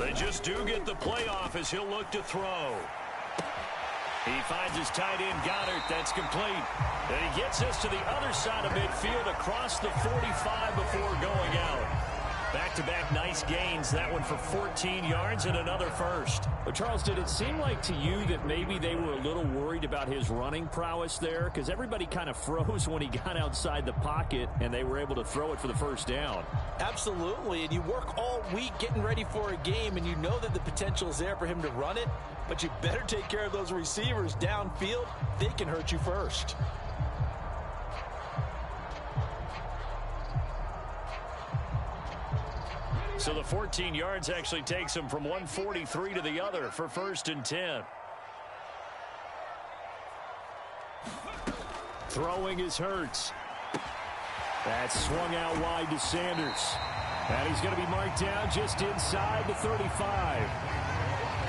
They just do get the playoff as he'll look to throw. He finds his tight end, Goddard. That's complete. And he gets us to the other side of midfield across the 45 before going out. Back-to-back nice gains. That one for 14 yards and another first. But, Charles, did it seem like to you that maybe they were a little worried about his running prowess there? Because everybody kind of froze when he got outside the pocket, and they were able to throw it for the first down. Absolutely, and you work all week getting ready for a game, and you know that the potential is there for him to run it, but you better take care of those receivers downfield. They can hurt you first. So the 14 yards actually takes him from 143 to the other for 1st and 10. Throwing is Hurts. That's swung out wide to Sanders. And he's going to be marked down just inside the 35.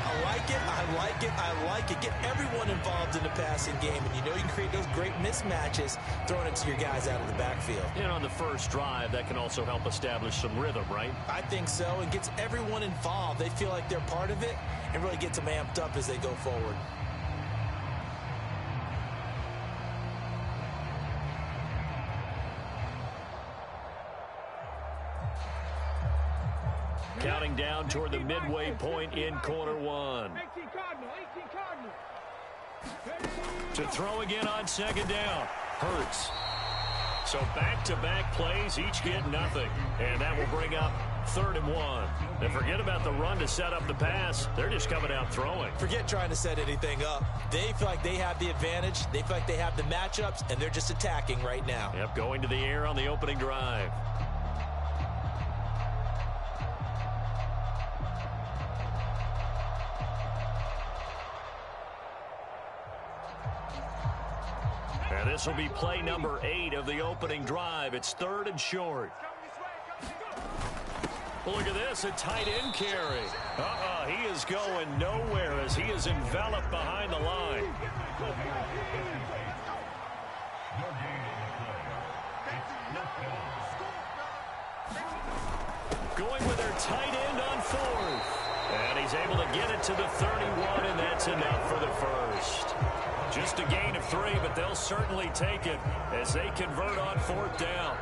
I like it, I like it, I like it. Get everyone involved in the passing game, and you know you can create those great mismatches throwing it to your guys out of the backfield. And on the first drive, that can also help establish some rhythm, right? I think so, and gets everyone involved. They feel like they're part of it, and really gets them amped up as they go forward. Counting down toward the midway point in quarter one. To throw again on 2nd down. Hurts. So back-to-back plays, each get nothing. And that will bring up 3rd and 1. And forget about the run to set up the pass. They're just coming out throwing. Forget trying to set anything up. They feel like they have the advantage. They feel like they have the matchups, and they're just attacking right now. Yep, going to the air on the opening drive. And this will be play number 8 of the opening drive. It's 3rd and short. Well, look at this, a tight end carry. He is going nowhere as he is enveloped behind the line. Going with their tight end on 4th. And he's able to get it to the 31, and that's enough for the first. Just a gain of 3, but they'll certainly take it as they convert on 4th down.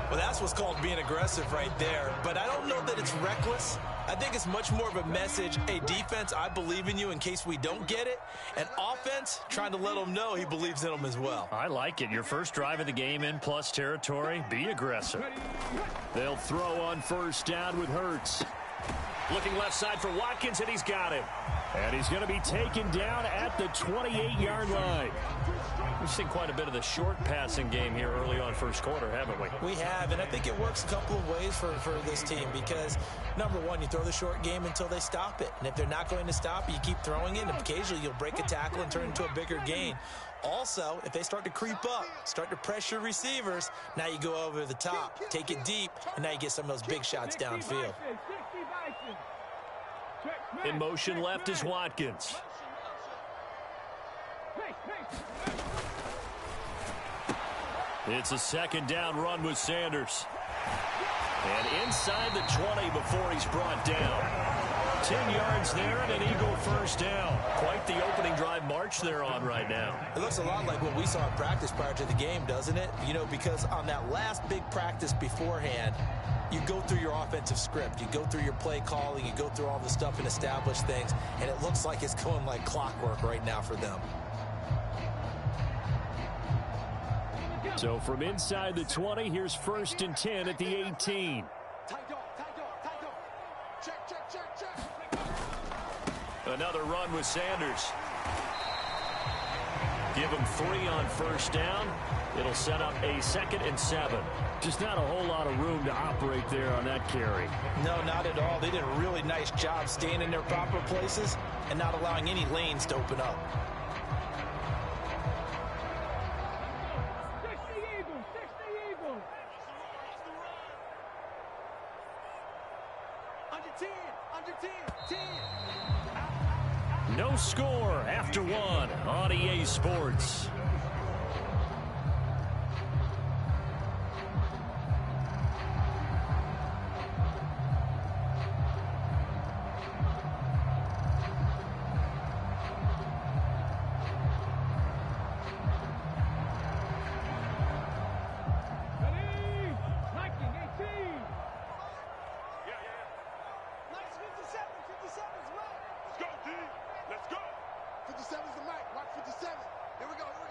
Well, that's what's called being aggressive right there. But I don't know that it's reckless. I think it's much more of a message. Hey, defense, I believe in you in case we don't get it. And offense, trying to let them know he believes in them as well. I like it. Your first drive of the game in plus territory. Be aggressive. They'll throw on 1st down with Hurts. Looking left side for Watkins, and he's got him. And he's going to be taken down at the 28-yard line. We've seen quite a bit of the short passing game here early on first quarter, haven't we? We have, and I think it works a couple of ways for this team because, number one, you throw the short game until they stop it. And if they're not going to stop it, you keep throwing it, and occasionally you'll break a tackle and turn it into a bigger gain. Also, if they start to creep up, start to pressure receivers, now you go over the top, take it deep, and now you get some of those big shots downfield. In motion left is Watkins. It's a 2nd down run with Sanders. And inside the 20 before he's brought down. 10 yards there and an Eagle 1st down. Quite the opening drive march they're on right now. It looks a lot like what we saw in practice prior to the game, doesn't it? You know, because on that last big practice beforehand, you go through your offensive script. You go through your play calling. You go through all the stuff and establish things. And it looks like it's going like clockwork right now for them. So from inside the 20, here's 1st and 10 at the 18. Another run with Sanders. Give him 3 on 1st down. It'll set up a 2nd and 7. Just not a whole lot of room to operate there on that carry. No, not at all. They did a really nice job staying in their proper places and not allowing any lanes to open up. No score after 1 on EA Sports. 57's the mic. Mark 57. Here we go. Here we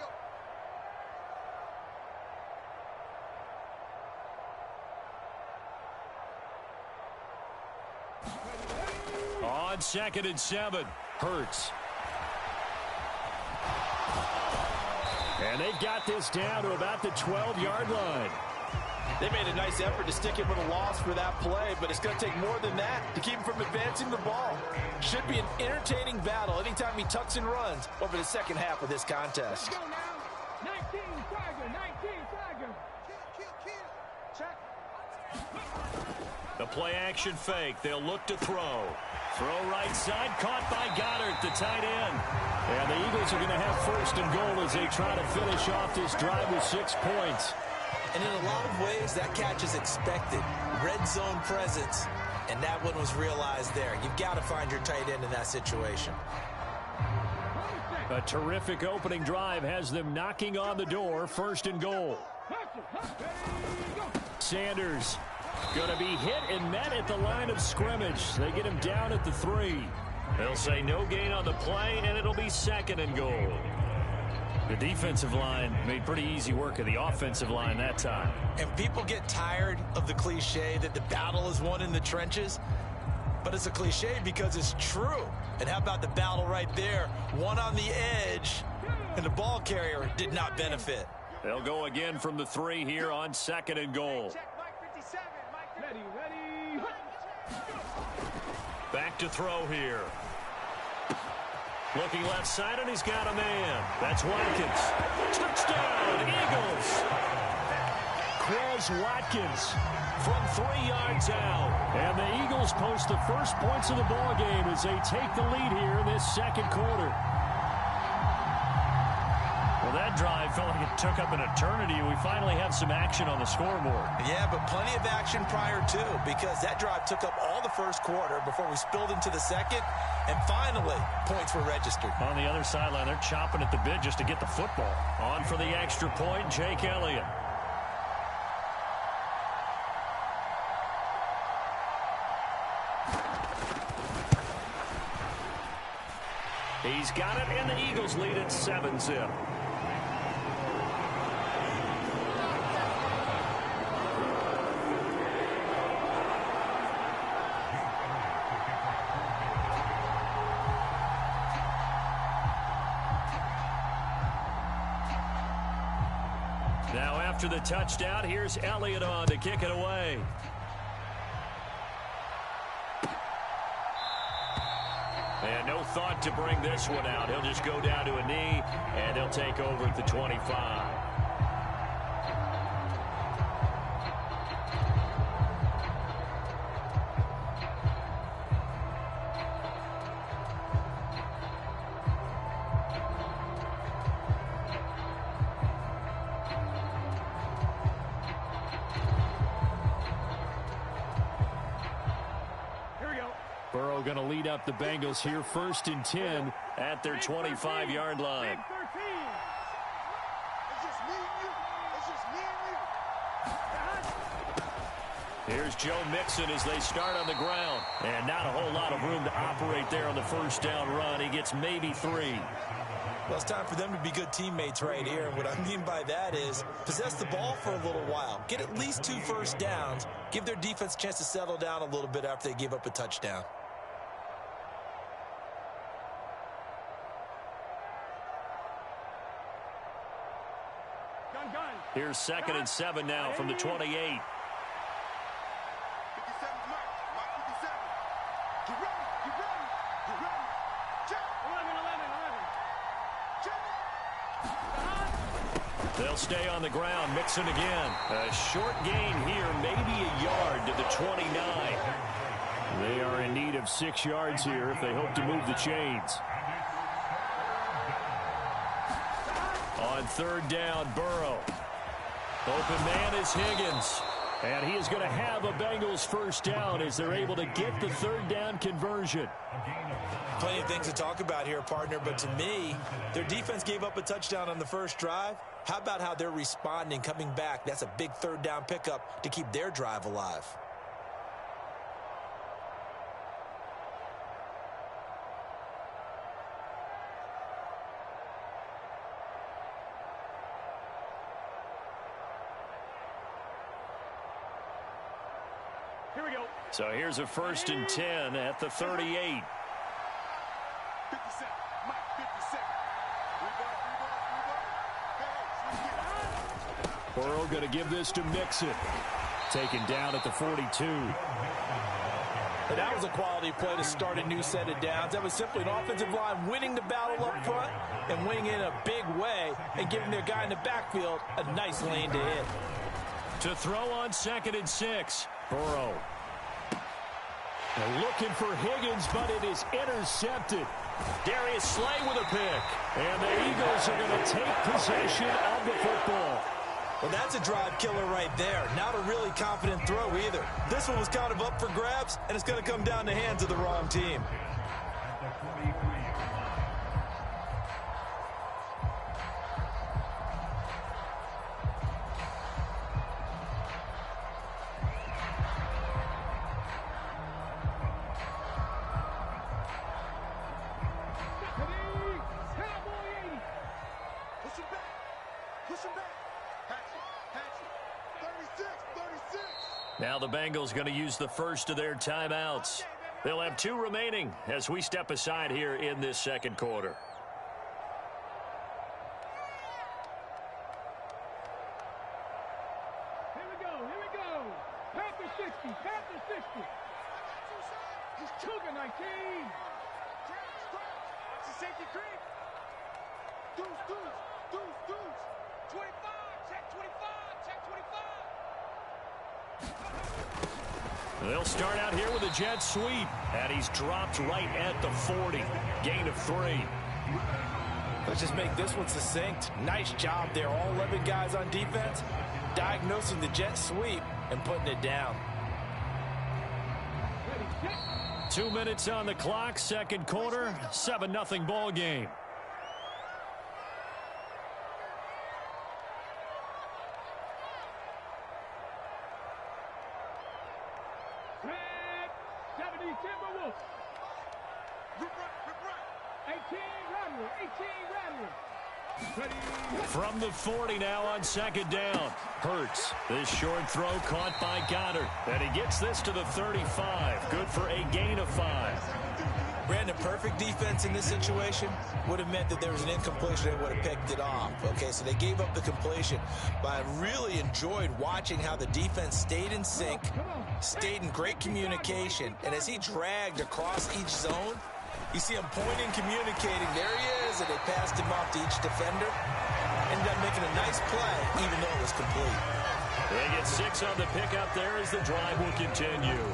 go. On 2nd and 7, Hurts. And they've got this down to about the 12-yard line. They made a nice effort to stick him with a loss for that play, but it's going to take more than that to keep him from advancing the ball. Should be an entertaining battle anytime he tucks and runs over the second half of this contest. Let's go now. 19, Tiger. 19, Tiger. Kill. Check. The play-action fake. They'll look to throw. Throw right side, caught by Goddard, the tight end. And the Eagles are going to have 1st and goal as they try to finish off this drive with 6 points. And in a lot of ways, that catch is expected. Red zone presence, and that one was realized there. You've got to find your tight end in that situation. A terrific opening drive has them knocking on the door. 1st and goal. Sanders going to be hit and met at the line of scrimmage. They get him down at the 3. They'll say no gain on the play, and it'll be 2nd and goal. The defensive line made pretty easy work of the offensive line that time. And people get tired of the cliche that the battle is won in the trenches. But it's a cliche because it's true. And how about the battle right there? One on the edge, and the ball carrier did not benefit. They'll go again from the 3 here on 2nd and goal. Ready. Back to throw here. Looking left side, and he's got a man. That's Watkins. Touchdown, Eagles. Quez Watkins from 3 yards out. And the Eagles post the first points of the ball game as they take the lead here in this 2nd quarter. Well, that drive felt like it took up an eternity. We finally have some action on the scoreboard. Yeah, but plenty of action prior to, because that drive took up all the 1st quarter before we spilled into the 2nd, and finally, points were registered. On the other sideline, they're chopping at the bit just to get the football. On for the extra point, Jake Elliott. He's got it, and the Eagles lead at 7-zip. Now after the touchdown, here's Elliott on to kick it away. And no thought to bring this one out. He'll just go down to a knee, and they'll take over at the 25. Burrow going to lead up the Bengals here 1st and 10 at their 25-yard line. Here's Joe Mixon as they start on the ground. And not a whole lot of room to operate there on the 1st down run. He gets maybe 3. Well, it's time for them to be good teammates right here. And what I mean by that is possess the ball for a little while. Get at least 2 first downs. Give their defense a chance to settle down a little bit after they give up a touchdown. Here's 2nd and 7 now from the 28. 57's mark. Mark 57. Get ready. Check. 11. Check. They'll stay on the ground. Mixon again. A short gain here, maybe a yard to the 29. They are in need of 6 yards here if they hope to move the chains. On 3rd down, Burrow. Open man is Higgins. And he is going to have a Bengals 1st down as they're able to get the 3rd down conversion. Plenty of things to talk about here, partner, but to me, their defense gave up a touchdown on the 1st drive. How about how they're responding, coming back? That's a big 3rd down pickup to keep their drive alive. So here's a 1st and 10 at the 38. 50 seconds. Mike, 50 seconds. Burrow going to give this to Mixon. Taken down at the 42. And that was a quality play to start a new set of downs. That was simply an offensive line winning the battle up front and winning in a big way and giving their guy in the backfield a nice lane to hit. To throw on 2nd and 6. Burrow. They're looking for Higgins, but it is intercepted. Darius Slay with a pick. And the Eagles are going to take possession of the football. Well, that's a drive killer right there. Not a really confident throw either. This one was kind of up for grabs, and it's going to come down the hands of the wrong team. Now the Bengals going to use the first of their timeouts. They'll have 2 remaining as we step aside here in this 2nd quarter. Here we go. Panther 60. He's Cougar 19. It's a safety creep. Deuce. 25. Check 25. They'll start out here with a jet sweep. And he's dropped right at the 40. Gain of 3. Let's just make this one succinct. Nice job there. All 11 guys on defense diagnosing the jet sweep and putting it down. 2 minutes on the clock, 2nd quarter, 7-0 ball game. From the 40 now on 2nd down. Hurts. This short throw caught by Goddard. And he gets this to the 35. Good for a gain of 5. Brandon, perfect defense in this situation would have meant that there was an incompletion. They would have picked it off. Okay, so they gave up the completion. But I really enjoyed watching how the defense stayed in sync, stayed in great communication. And as he dragged across each zone, you see him pointing, communicating. There he is, and they passed him off to each defender. Ended up making a nice play, even though it was complete. They get 6 on the pickup there as the drive will continue.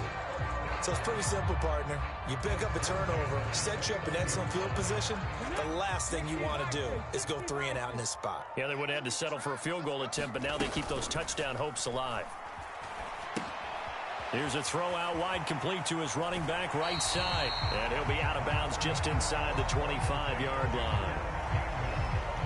So it's pretty simple, partner. You pick up a turnover, set you up in excellent field position. The last thing you want to do is go 3 and out in this spot. Yeah, they would have had to settle for a field goal attempt, but now they keep those touchdown hopes alive. Here's a throw out wide, complete to his running back right side. And he'll be out of bounds just inside the 25-yard line.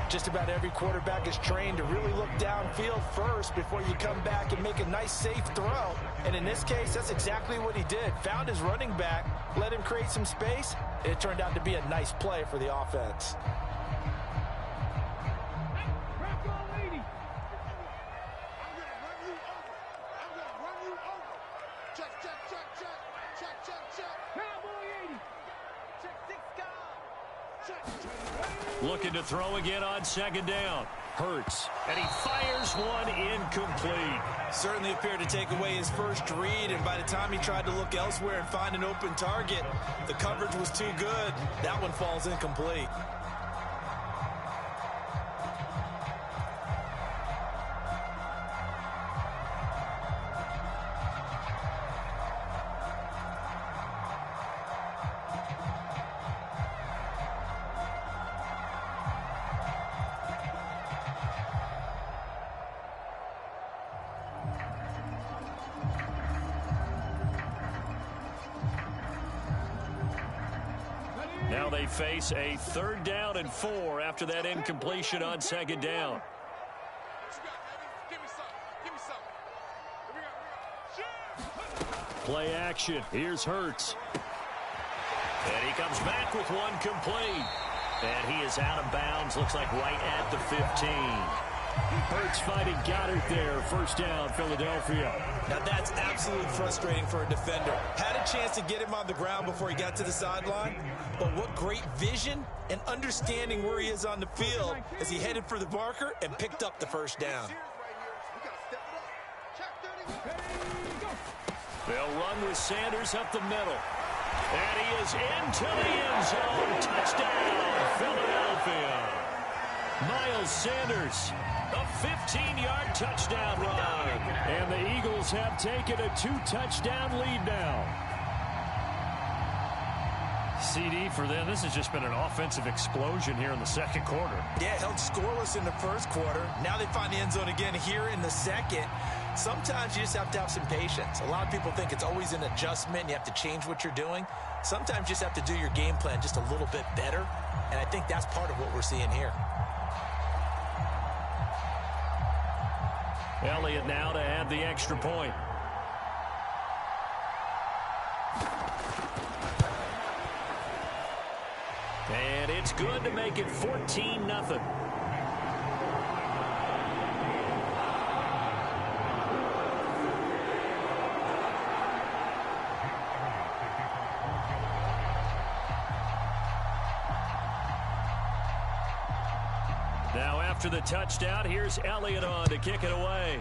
Just about every quarterback is trained to really look downfield first before you come back and make a nice, safe throw. And in this case, that's exactly what he did. Found his running back, let him create some space, and it turned out to be a nice play for the offense. Looking to throw again on 2nd down. Hurts. And he fires one incomplete. Certainly appeared to take away his first read, and by the time he tried to look elsewhere and find an open target, the coverage was too good. That one falls incomplete. Now they face a 3rd down and 4 after that incompletion on 2nd down. Play action. Here's Hurts. And he comes back with one complete. And he is out of bounds. Looks like right at the 15. Hurts fighting Goddard there. First down, Philadelphia. Now that's absolutely frustrating for a defender. Had a chance to get him on the ground before he got to the sideline, but what great vision and understanding where he is on the field as he headed for the marker and picked up the first down. They'll run with Sanders up the middle. And he is into the end zone. Touchdown, Philadelphia. Miles Sanders, a 15-yard touchdown run. And the Eagles have taken a 2-touchdown lead now. CD for them, this has just been an offensive explosion here in the second quarter. Yeah, held scoreless in the first quarter. Now they find the end zone again here in the second. Sometimes you just have to have some patience. A lot of people think it's always an adjustment. You have to change what you're doing. Sometimes you just have to do your game plan just a little bit better. And I think that's part of what we're seeing here. Elliott now to add the extra point. And it's good to make it 14-0. Now after the touchdown, here's Elliott on to kick it away.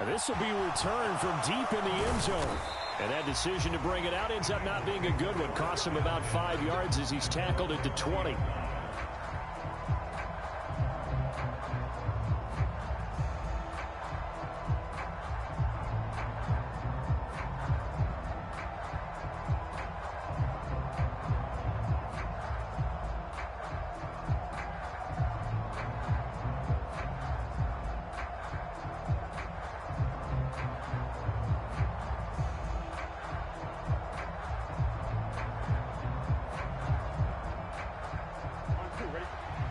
This will be returned from deep in the end zone. And that decision to bring it out ends up not being a good one. Costs him about 5 yards as he's tackled it to 20.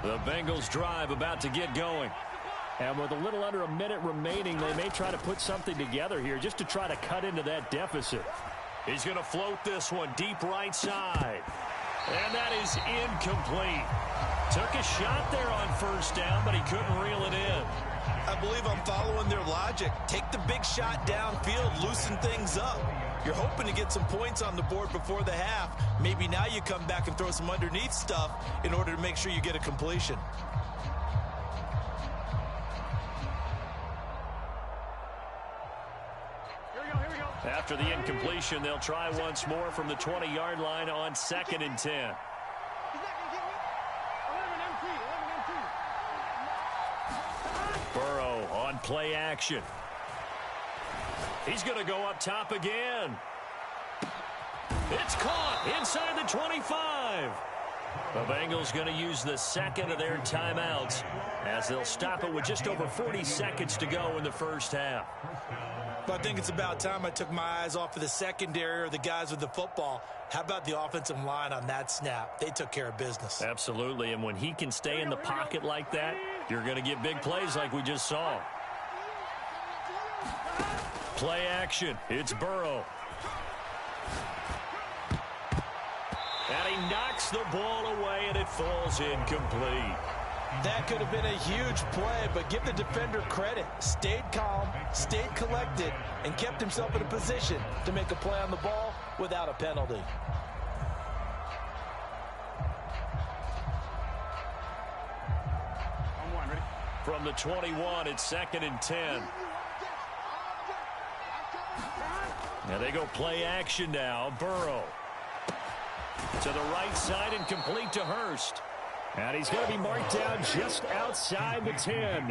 The Bengals drive about to get going. And with a little under a minute remaining, they may try to put something together here just to try to cut into that deficit. He's going to float this one deep right side. And that is incomplete. Took a shot there on first down, but he couldn't reel it in. I believe I'm following their logic. Take the big shot downfield, loosen things up. You're hoping to get some points on the board before the half. Maybe now you come back and throw some underneath stuff in order to make sure you get a completion. Here we go. After the incompletion, they'll try once more from the 20-yard line on 2nd and 10. He's not going to get it. 11 empty. Burrow on play action. He's going to go up top again. It's caught inside the 25. The Bengals going to use the second of their timeouts as they'll stop it with just over 40 seconds to go in the first half. But I think it's about time I took my eyes off of the secondary or the guys with the football. How about the offensive line on that snap? They took care of business. Absolutely, and when he can stay in the pocket like that, you're going to get big plays like we just saw. Play action. It's Burrow. And he knocks the ball away, and it falls incomplete. That could have been a huge play, but give the defender credit. Stayed calm, stayed collected, and kept himself in a position to make a play on the ball without a penalty. From the 21, it's 2nd and 10. Now they go play action now. Burrow. To the right side and complete to Hurst. And he's going to be marked down just outside the 10.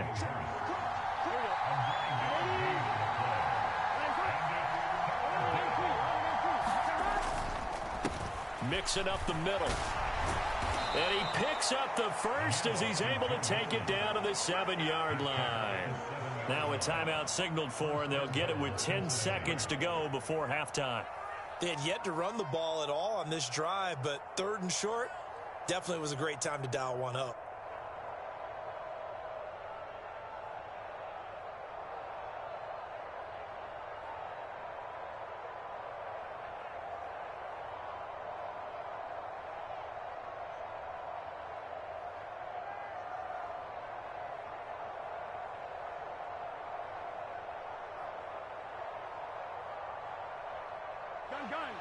Mixing up the middle. And he picks up the first as he's able to take it down to the 7-yard line. Now a timeout signaled for, and they'll get it with 10 seconds to go before halftime. They had yet to run the ball at all on this drive, but 3rd and short, definitely was a great time to dial one up.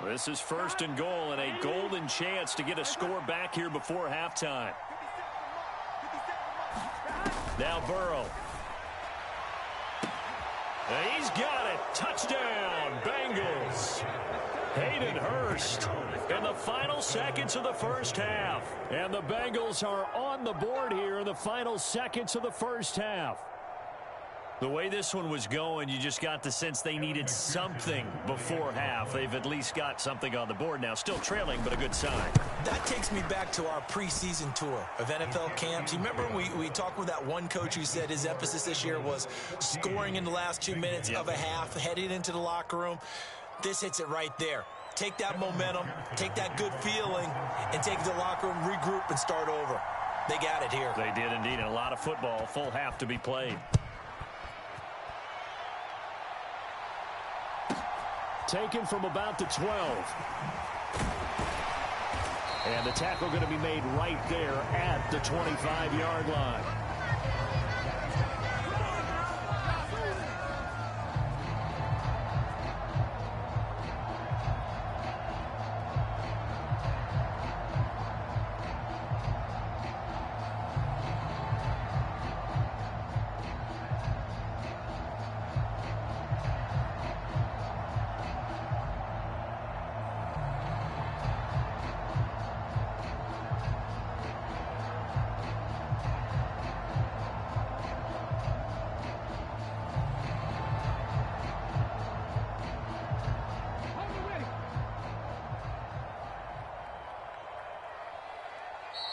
This is 1st and goal and a golden chance to get a score back here before halftime. Now Burrow. He's got it. Touchdown, Bengals. Hayden Hurst in the final seconds of the first half. And the Bengals are on the board here in the final seconds of the first half. The way this one was going, you just got the sense they needed something before half. They've at least got something on the board now. Still trailing, but a good sign. That takes me back to our preseason tour of NFL camps. You remember we talked with that one coach who said his emphasis this year was scoring in the last 2 minutes of a half, heading into the locker room. This hits it right there. Take that momentum, take that good feeling, and take it to the locker room, regroup, and start over. They got it here. They did indeed, and a lot of football, full half to be played. Taken from about the 12. And the tackle going to be made right there at the 25-yard line.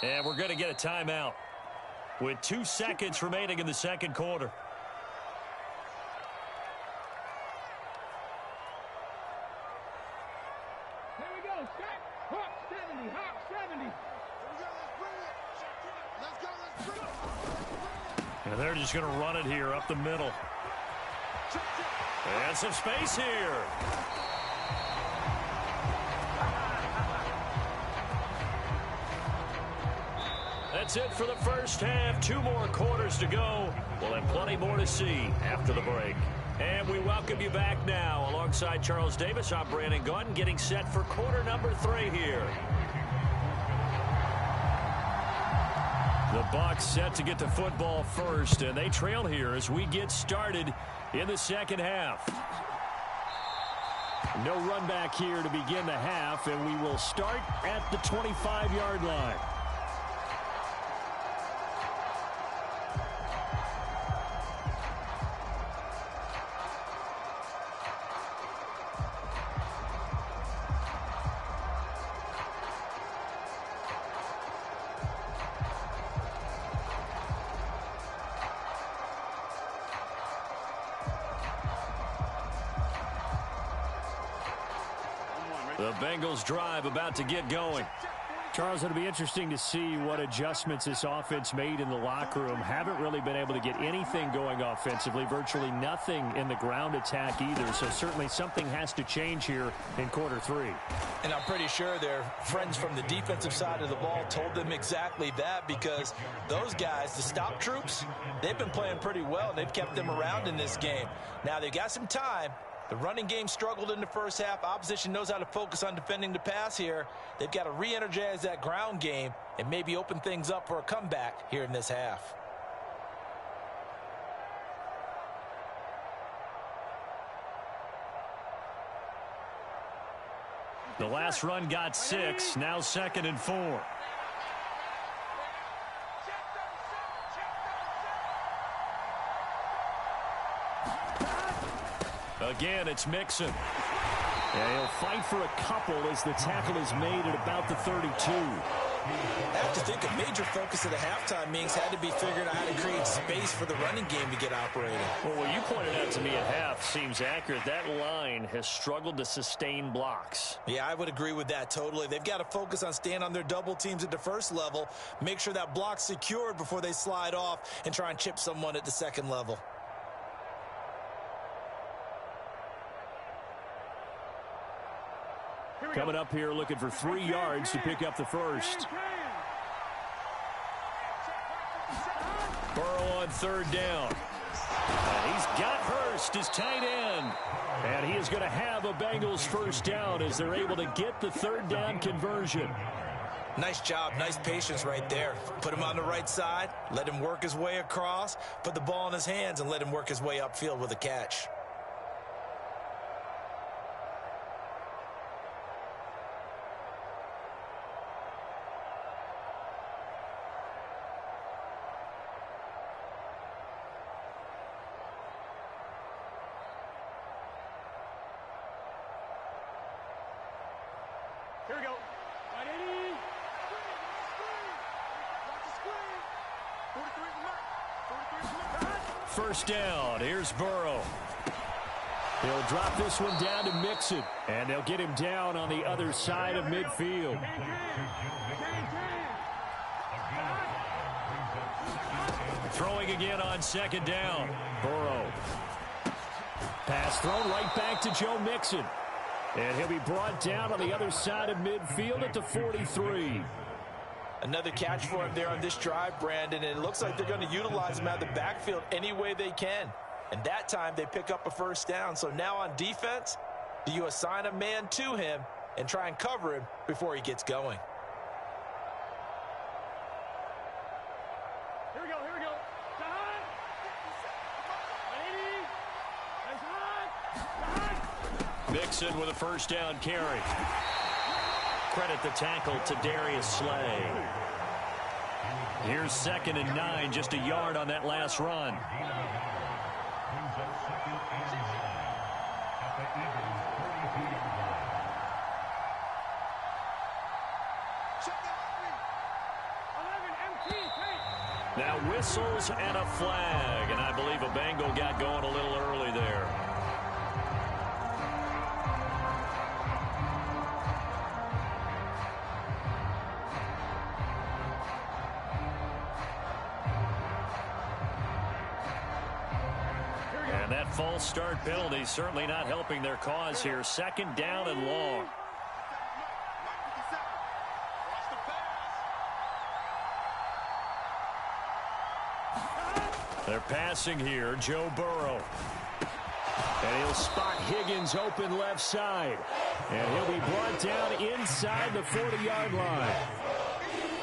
And we're going to get a timeout with 2 seconds remaining in the second quarter. Here we go, set. Hawk 70, Hawk 70. Let's go. And they're just going to run it here up the middle. And some space here. That's it for the first half. 2 more quarters to go. We'll have plenty more to see after the break. And we welcome you back now. Alongside Charles Davis, I'm Brandon Gunn, getting set for quarter number 3 here. The Bucs set to get the football first, and they trail here as we get started in the second half. No run back here to begin the half, and we will start at the 25-yard line. The Bengals drive about to get going. Charles, it'll be interesting to see what adjustments this offense made in the locker room. Haven't really been able to get anything going offensively, virtually nothing in the ground attack either. So certainly something has to change here in quarter 3. And I'm pretty sure their friends from the defensive side of the ball told them exactly that, because those guys, the stop troops, they've been playing pretty well, and they've kept them around in this game. Now they've got some time. The running game struggled in the first half. Opposition knows how to focus on defending the pass here. They've got to re-energize that ground game and maybe open things up for a comeback here in this half. The last run got 6, now 2nd and 4. Again, it's Mixon. And he'll fight for a couple as the tackle is made at about the 32. I have to think a major focus of the halftime meetings had to be figuring out how to create space for the running game to get operating. Well, what you pointed out to me at half seems accurate. That line has struggled to sustain blocks. Yeah, I would agree with that totally. They've got to focus on staying on their double teams at the first level, make sure that block's secured before they slide off and try and chip someone at the second level. Coming up here looking for 3 yards to pick up the first. Burrow on 3rd down. And he's got Hurst as tight end. And he is going to have a Bengals first down as they're able to get the third down conversion. Nice job, nice patience right there. Put him on the right side, let him work his way across, put the ball in his hands, and let him work his way upfield with a catch. Here we go. 180. First down. Here's Burrow. He'll drop this one down to Mixon. And they'll get him down on the other side of midfield. Throwing again on second down. Burrow. Pass thrown right back to Joe Mixon. And he'll be brought down on the other side of midfield at the 43. Another catch for him there on this drive, Brandon, and it looks like they're going to utilize him out of the backfield any way they can. And that time they pick up a first down. So now on defense, do you assign a man to him and try and cover him before he gets going? Here we go, here we go. Side. 180. Mixon with a first down carry. Credit the tackle to Darius Slay. Here's 2nd and 9, just a yard on that last run. Now whistles and a flag, and I believe a Bengal got going a little early there. And that false start penalty certainly not helping their cause here. 2nd down and long. They're passing here, Joe Burrow. And he'll spot Higgins open left side. And he'll be brought down inside the 40-yard line.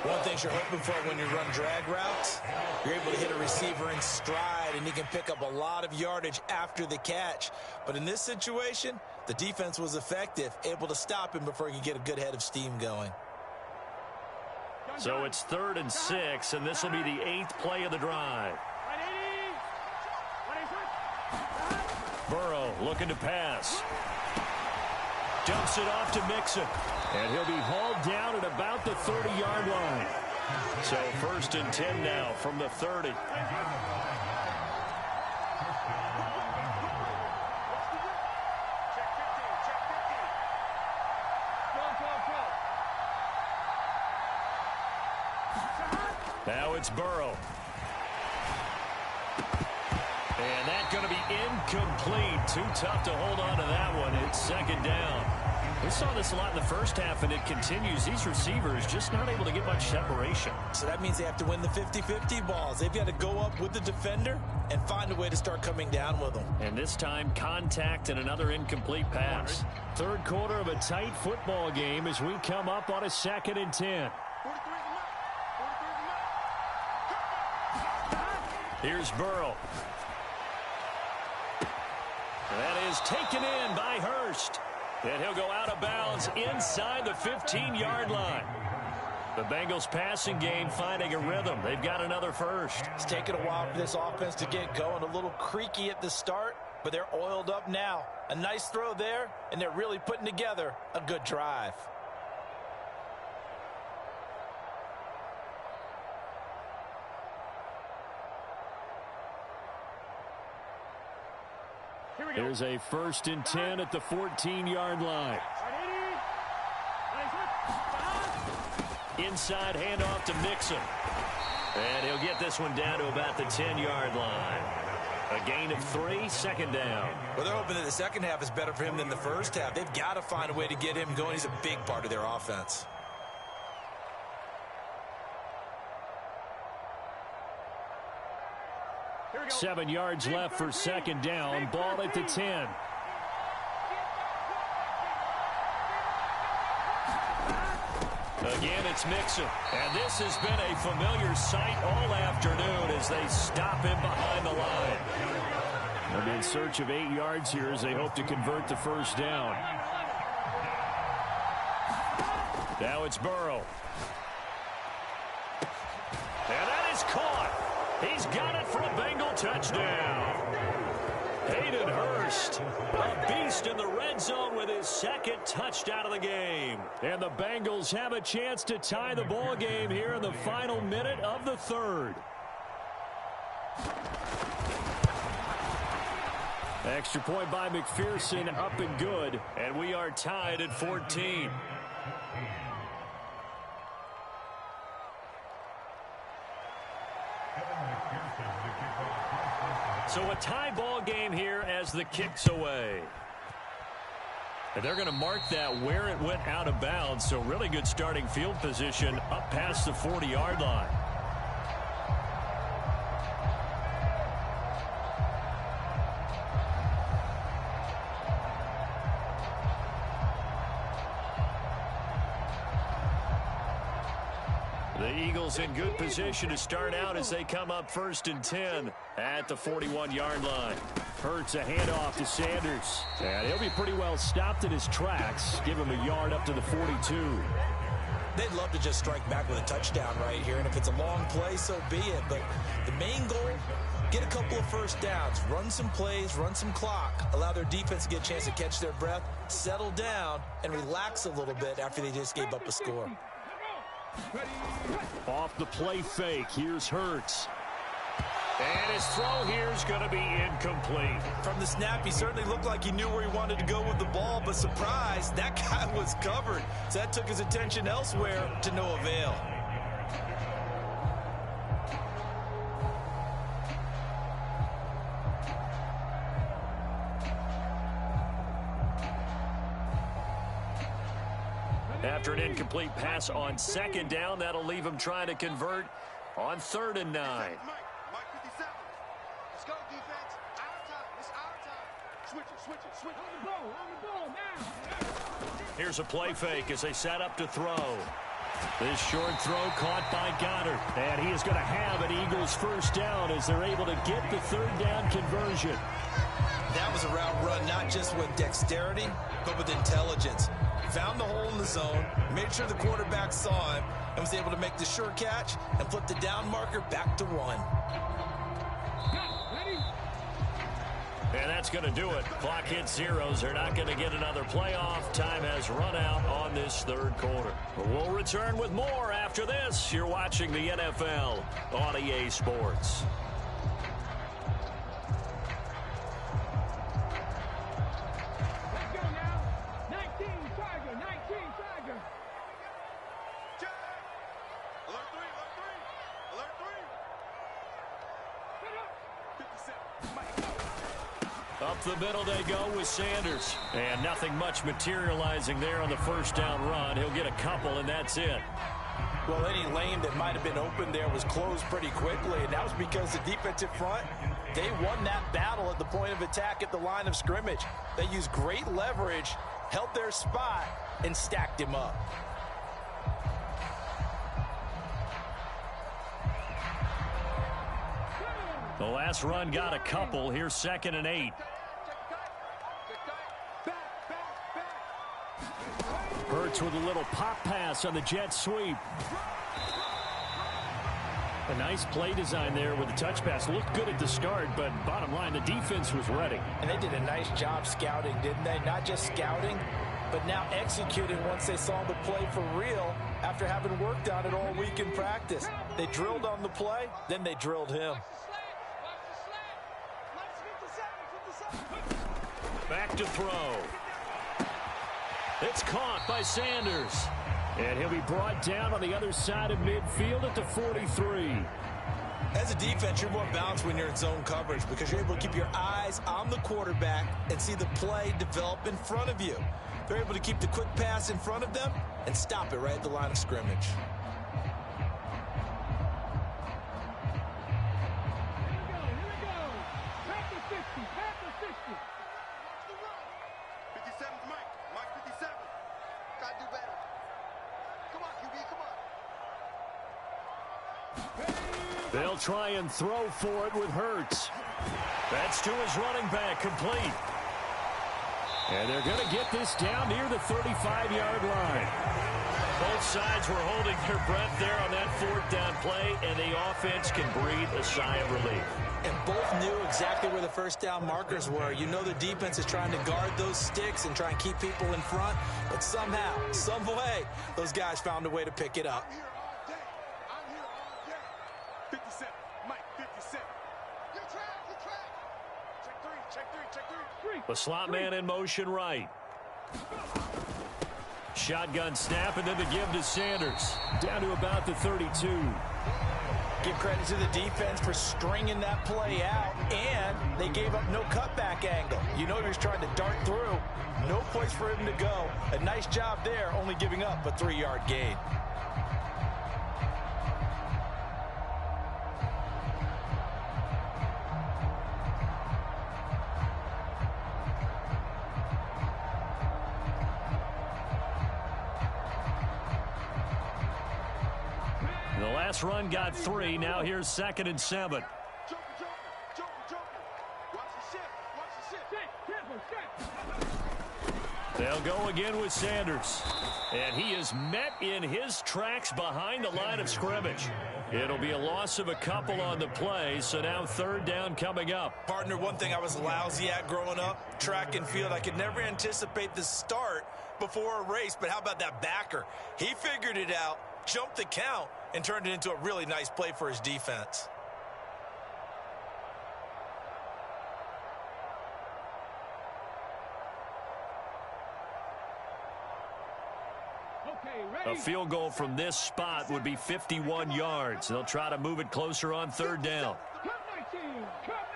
One thing you're hoping for when you run drag routes, you're able to hit a receiver in stride, and he can pick up a lot of yardage after the catch. But in this situation, the defense was effective, able to stop him before he could get a good head of steam going. So it's 3rd and 6, and this will be the 8th play of the drive. Burrow looking to pass. Dumps it off to Mixon. And he'll be hauled down at about the 30-yard line. So 1st and 10 now from the 30. Now it's Burrow. And that's going to be incomplete. Too tough to hold on to that one. It's 2nd down. We saw this a lot in the first half, and it continues. These receivers just not able to get much separation. So that means they have to win the 50-50 balls. They've got to go up with the defender and find a way to start coming down with them. And this time, contact and another incomplete pass. 3rd quarter of a tight football game as we come up on a 2nd and 10. Here's Burrow. That is taken in by Hurst. And he'll go out of bounds inside the 15-yard line. The Bengals passing game finding a rhythm. They've got another first. It's taken a while for this offense to get going. A little creaky at the start, but they're oiled up now. A nice throw there, and they're really putting together a good drive. There's a 1st and 10 at the 14-yard line. Inside handoff to Mixon. And he'll get this one down to about the 10-yard line. A gain of 3, 2nd down. Well, they're hoping that the second half is better for him than the first half. They've got to find a way to get him going. He's a big part of their offense. 7 yards left for second down. Ball at the 10. Again, it's Mixon. And this has been a familiar sight all afternoon as they stop him behind the line. They'll be in search of 8 yards here as they hope to convert the first down. Now it's Burrow. And that is caught. He's got it for a Bengal touchdown. Hayden Hurst, a beast in the red zone with his second touchdown of the game. And the Bengals have a chance to tie the ball game here in the final minute of the third. Extra point by McPherson, up and good. And we are tied at 14. So a tie ball game here as the kick's away. And they're going to mark that where it went out of bounds. So really good starting field position up past the 40-yard line. The Eagles in good position to start out as they come up 1st and 10 at the 41-yard line. Hurts a handoff to Sanders. And he'll be pretty well stopped in his tracks. Give him a yard up to the 42. They'd love to just strike back with a touchdown right here. And if it's a long play, so be it. But the main goal, get a couple of first downs, run some plays, run some clock, allow their defense to get a chance to catch their breath, settle down, and relax a little bit after they just gave up a score. Off the play fake, here's Hurts. And his throw here is going to be incomplete. From the snap, he certainly looked like he knew where he wanted to go with the ball, but surprise, that guy was covered. So that took his attention elsewhere to no avail. After an incomplete pass on second down, that'll leave him trying to convert on 3rd and 9. Mike 57. Let's go, defense. Our time. It's our time. Switch it. On the ball now. Here's a play fake as they set up to throw. This short throw caught by Goddard. And he is going to have an Eagles first down as they're able to get the 3rd down conversion. That was a route run not just with dexterity, but with intelligence. Found the hole in the zone, made sure the quarterback saw him, and was able to make the sure catch and flip the down marker back to 1. And that's going to do it. Clock hits zeros. They're not going to get another playoff. Time has run out on this 3rd quarter. But we'll return with more after this. You're watching the NFL on EA Sports. Up the middle they go with Sanders. And nothing much materializing there on the first down run. He'll get a couple, and that's it. Well, any lane that might have been open there was closed pretty quickly, and that was because the defensive front, they won that battle at the point of attack at the line of scrimmage. They used great leverage, held their spot, and stacked him up. The last run got a couple. Here's 2nd and 8. Hurts with a little pop pass on the jet sweep. A nice play design there with the touch pass. Looked good at the start, but bottom line, the defense was ready. And they did a nice job scouting, didn't they? Not just scouting, but now executing once they saw the play for real after having worked on it all week in practice. They drilled on the play, then they drilled him. Back to throw. It's caught by Sanders. And he'll be brought down on the other side of midfield at the 43. As a defense, you're more balanced when you're in zone coverage because you're able to keep your eyes on the quarterback and see the play develop in front of you. They're able to keep the quick pass in front of them and stop it right at the line of scrimmage. 57's Mike. Mike 57. Gotta do better. Come on, QB, come on. They'll try and throw for it with Hurts. That's to his running back, complete. And they're going to get this down near the 35-yard line. Both sides were holding their breath there on that fourth down play, and the offense can breathe a sigh of relief. And both knew exactly where the first down markers were. You know the defense is trying to guard those sticks and try and keep people in front, but somehow, some way, those guys found a way to pick it up. I'm here all day. I'm here all day. 57. Mike 57. Your track, your track. Check three, check three, check three. The slot man in motion right. Shotgun snap, and then the give to Sanders. Down to about the 32. Give credit to the defense for stringing that play out, and they gave up no cutback angle. You know he was trying to dart through. No place for him to go. A nice job there, only giving up a 3-yard gain. The last run got 3. Now here's 2nd and 7. Watch the shift, watch the shift. They'll go again with Sanders. And he is met in his tracks behind the line of scrimmage. It'll be a loss of a couple on the play, so now 3rd down coming up. Partner, one thing I was lousy at growing up, track and field, I could never anticipate the start before a race, but how about that backer? He figured it out, jumped the count, and turned it into a really nice play for his defense. A field goal from this spot would be 51 yards. They'll try to move it closer on 3rd down. Cut 19. Cut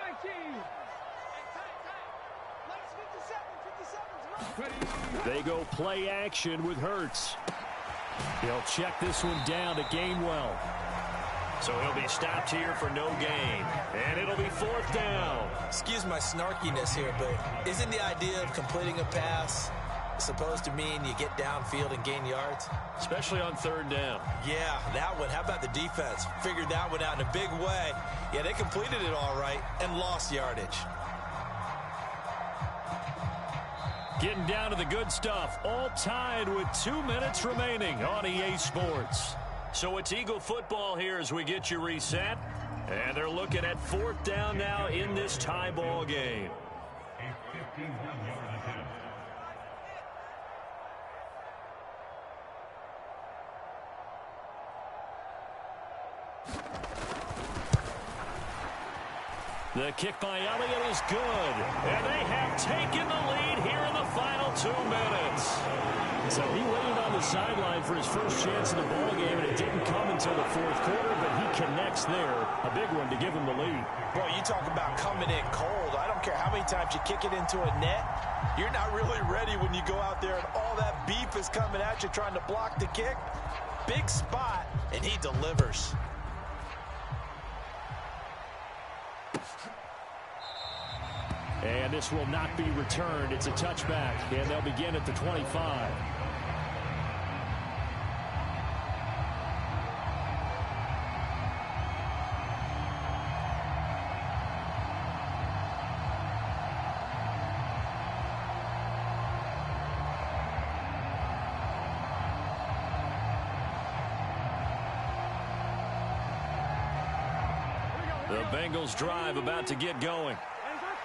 19. They go play action with Hurts. He'll check this one down to Gainwell. So he'll be stopped here for no gain. And it'll be 4th down. Excuse my snarkiness here, but isn't the idea of completing a pass supposed to mean you get downfield and gain yards? Especially on 3rd down. Yeah, that one. How about the defense? Figured that one out in a big way. Yeah, they completed it all right and lost yardage. Getting down to the good stuff. All tied with 2 minutes remaining on EA Sports. So it's Eagle football here as we get you reset. And they're looking at 4th down now in this tie ball game. The kick by Elliott is good. And they have taken the lead here in the final 2 minutes. So he waited on the sideline for his first chance in the ball game, and it didn't come until the 4th quarter, but he connects there. A big one to give him the lead. Boy, you talk about coming in cold. I don't care how many times you kick it into a net. You're not really ready when you go out there and all that beef is coming at you trying to block the kick. Big spot, and he delivers. And this will not be returned. It's a touchback, and they'll begin at the 25. The Bengals drive about to get going.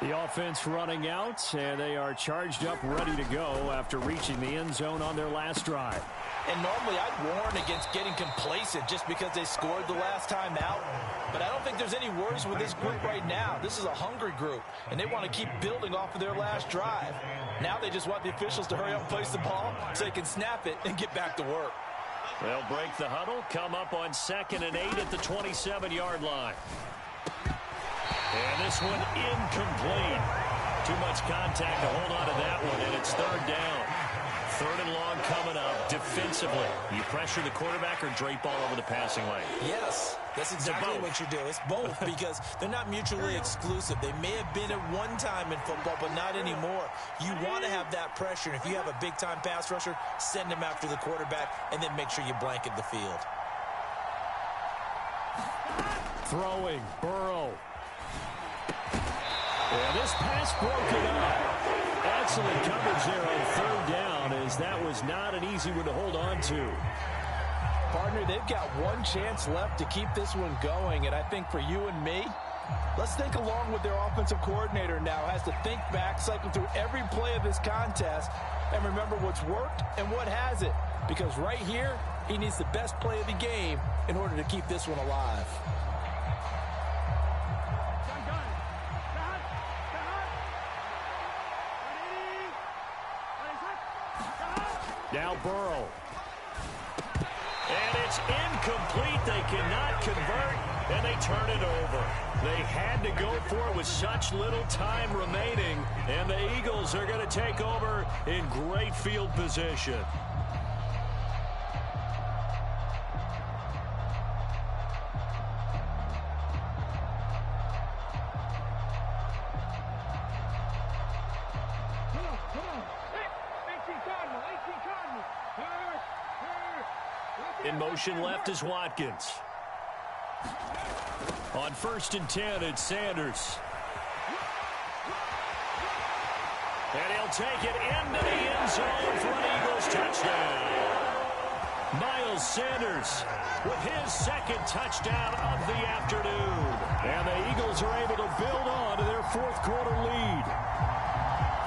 The offense running out, and they are charged up, ready to go after reaching the end zone on their last drive. And normally I'd warn against getting complacent just because they scored the last time out. But I don't think there's any worries with this group right now. This is a hungry group, and they want to keep building off of their last drive. Now they just want the officials to hurry up and place the ball so they can snap it and get back to work. They'll break the huddle, come up on 2nd and 8 at the 27-yard line. And this one incomplete. Too much contact to hold on to that one, and it's 3rd down. Third and long coming up. Defensively, you pressure the quarterback or drape all over the passing lane? Yes, that's exactly what you do. It's both because they're not mutually exclusive. They may have been at one time in football, but not anymore. You want to have that pressure. And if you have a big-time pass rusher, send him after the quarterback and then make sure you blanket the field. Throwing, Burrow. And this pass broken up. Excellent coverage there on third down, as that was not an easy one to hold on to. Partner, they've got one chance left to keep this one going, and I think for you and me, let's think along with their offensive coordinator now. Has to think back, cycle through every play of this contest, and remember what's worked and what hasn't. Because right here, he needs the best play of the game in order to keep this one alive. Now Burrow. And it's incomplete. They cannot convert, and they turn it over. They had to go for it with such little time remaining, and the Eagles are going to take over in great field position. In motion left is Watkins. On 1st and 10, it's Sanders. And he'll take it into the end zone for an Eagles touchdown. Miles Sanders with his second touchdown of the afternoon. And the Eagles are able to build on to their fourth quarter lead.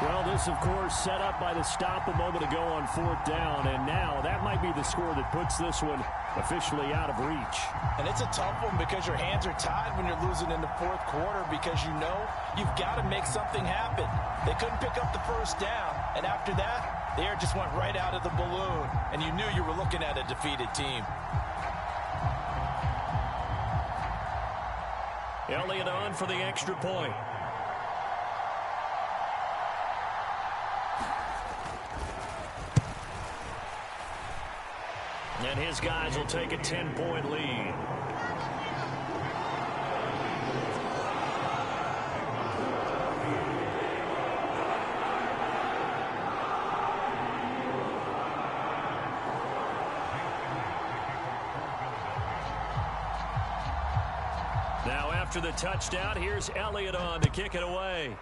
Well, this, of course, set up by the stop a moment ago on 4th down, and now that might be the score that puts this one officially out of reach. And it's a tough one because your hands are tied when you're losing in the fourth quarter because you know you've got to make something happen. They couldn't pick up the first down, and after that, the air just went right out of the balloon, and you knew you were looking at a defeated team. Elliott on for the extra point. And his guys will take a 10-point lead. Now after the touchdown, here's Elliott on to kick it away.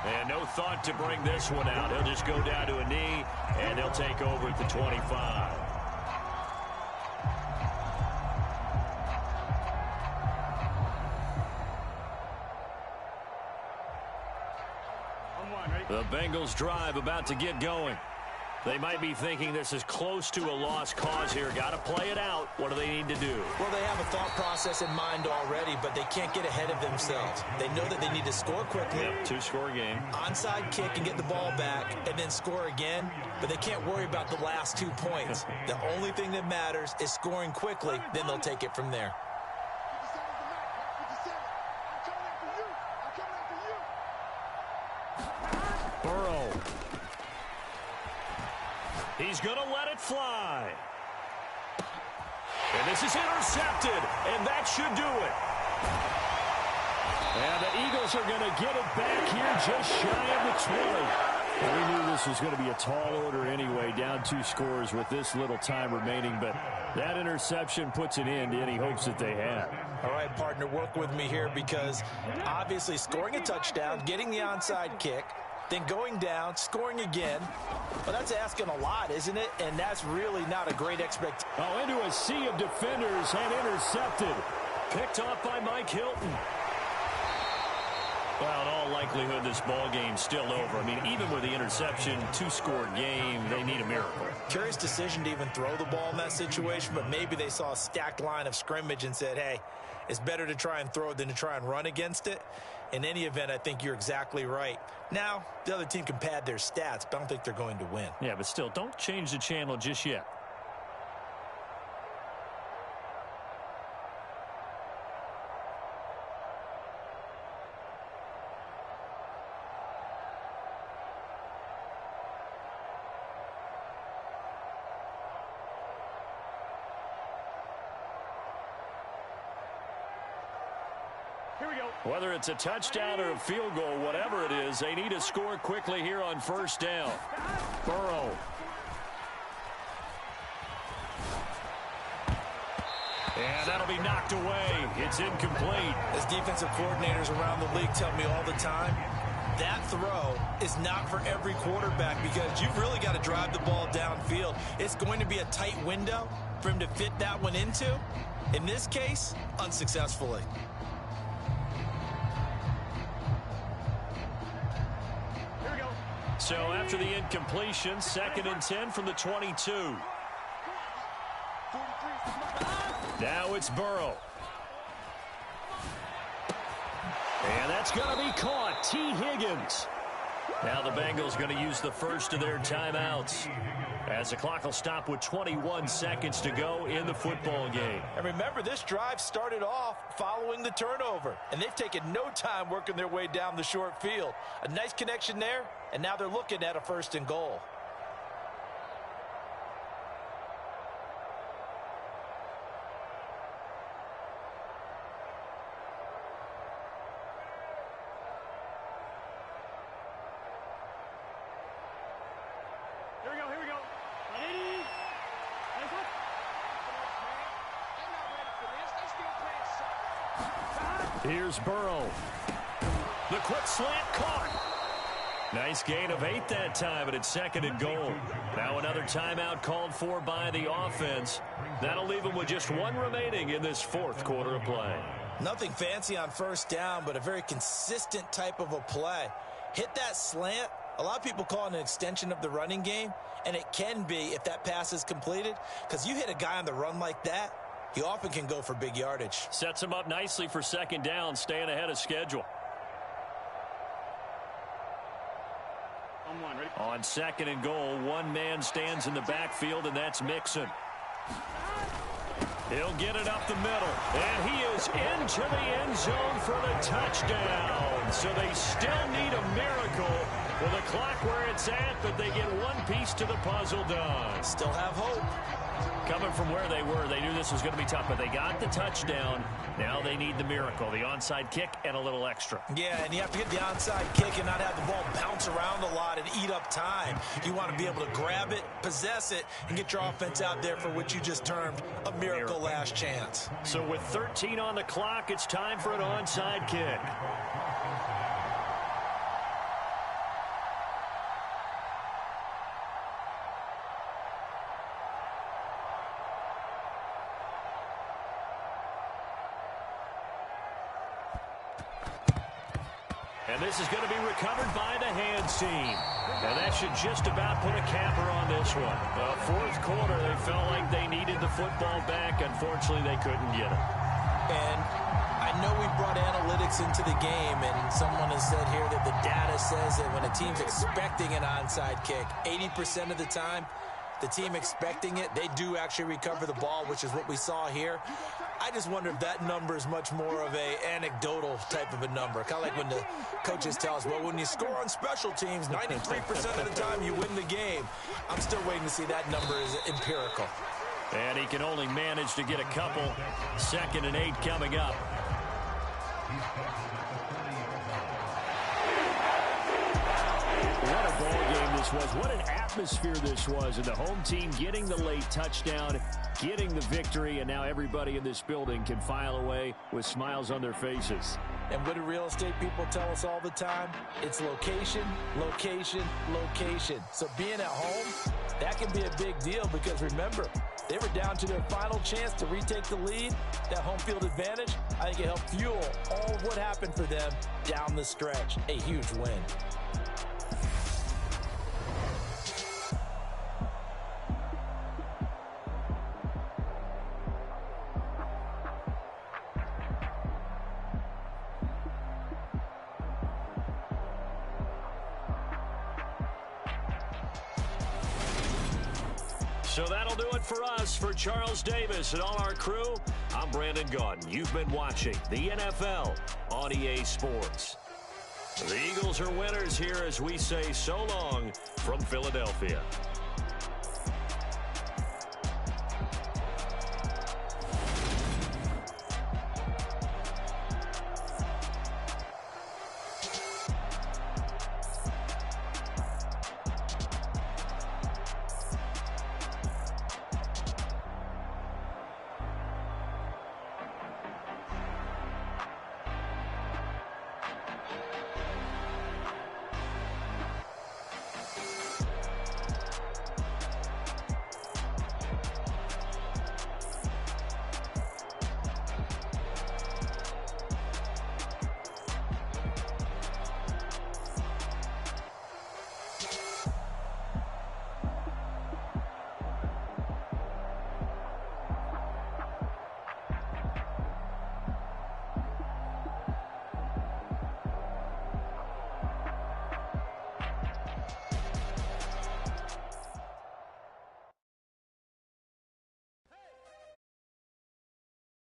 And no thought to bring this one out. He'll just go down to a knee, and he'll take over at the 25. The Bengals drive about to get going. They might be thinking this is close to a lost cause here. Got to play it out. What do they need to do? Well, they have a thought process in mind already, but they can't get ahead of themselves. They know that they need to score quickly. Yep, two-score game. Onside kick and get the ball back and then score again, but they can't worry about the last 2 points. The only thing that matters is scoring quickly, then they'll take it from there. Burrow. He's going to let it fly. And this is intercepted, and that should do it. And the Eagles are going to get it back here just shy of the 20. We knew this was going to be a tall order anyway, down 2 scores with this little time remaining, but that interception puts an end to any hopes that they had. All right, partner, work with me here because obviously scoring a touchdown, getting the onside kick, then going down, scoring again. Well, that's asking a lot, isn't it? And that's really not a great expectation. Oh, into a sea of defenders and intercepted. Picked off by Mike Hilton. Well, in all likelihood, this ball game's still over. I mean, even with the interception, 2-score game, they need a miracle. Curious decision to even throw the ball in that situation, but maybe they saw a stacked line of scrimmage and said, hey, it's better to try and throw it than to try and run against it. In any event, I think you're exactly right. Now, the other team can pad their stats, but I don't think they're going to win. Yeah, but still, don't change the channel just yet. Whether it's a touchdown or a field goal, whatever it is, they need to score quickly here on first down. Burrow. And that'll be knocked away. It's incomplete. As defensive coordinators around the league tell me all the time, that throw is not for every quarterback because you've really got to drive the ball downfield. It's going to be a tight window for him to fit that one into. In this case, unsuccessfully. So after the incompletion, 2nd and 10 from the 22. Now it's Burrow. And that's going to be caught. T. Higgins. Now the Bengals going to use the first of their timeouts, as the clock will stop with 21 seconds to go in the football game. And remember, this drive started off following the turnover, and they've taken no time working their way down the short field. A nice connection there, and now they're looking at a 1st and goal. Here's Burrow. The quick slant caught. Nice gain of 8 that time, but it's 2nd and goal. Now another timeout called for by the offense. That'll leave them with just 1 remaining in this 4th quarter of play. Nothing fancy on first down, but a very consistent type of a play. Hit that slant. A lot of people call it an extension of the running game, and it can be if that pass is completed, because you hit a guy on the run like that, he often can go for big yardage. Sets him up nicely for 2nd down, staying ahead of schedule. On 2nd and goal, 1 man stands in the backfield, and that's Mixon. He'll get it up the middle, and he is into the end zone for the touchdown. So they still need a miracle with the clock where it's at, but they get 1 piece to the puzzle done. Still have hope. Coming from where they were, they knew this was going to be tough, but they got the touchdown. Now they need the miracle, the onside kick and a little extra. Yeah, and you have to get the onside kick and not have the ball bounce around a lot and eat up time. You want to be able to grab it, possess it, and get your offense out there for what you just termed a miracle last chance. So with 13 on the clock, it's time for an onside kick. And this is going to be recovered by the hands team. And that should just about put a capper on this one. 4th quarter, they felt like they needed the football back. Unfortunately, they couldn't get it. And I know we brought analytics into the game, and someone has said here that the data says that when a team's expecting an onside kick, 80% of the time, the team expecting it, they do actually recover the ball, which is what we saw here. I just wonder if that number is much more of a anecdotal type of a number. Kind of like when the coaches tell us, well, when you score on special teams, 93% of the time you win the game. I'm still waiting to see that number is empirical. And he can only manage to get a couple. 2nd and 8 coming up. What a ball game this was. What an atmosphere this was. And the home team getting the late touchdown, getting the victory, and now everybody in this building can file away with smiles on their faces. And what do real estate people tell us all the time? It's location, location, location. So being at home, that can be a big deal because remember, they were down to their final chance to retake the lead. That home field advantage, I think it helped fuel all of what happened for them down the stretch. A huge win. So that'll do it for us. For Charles Davis and all our crew, I'm Brandon Gaudin. You've been watching the NFL on EA Sports. The Eagles are winners here as we say so long from Philadelphia.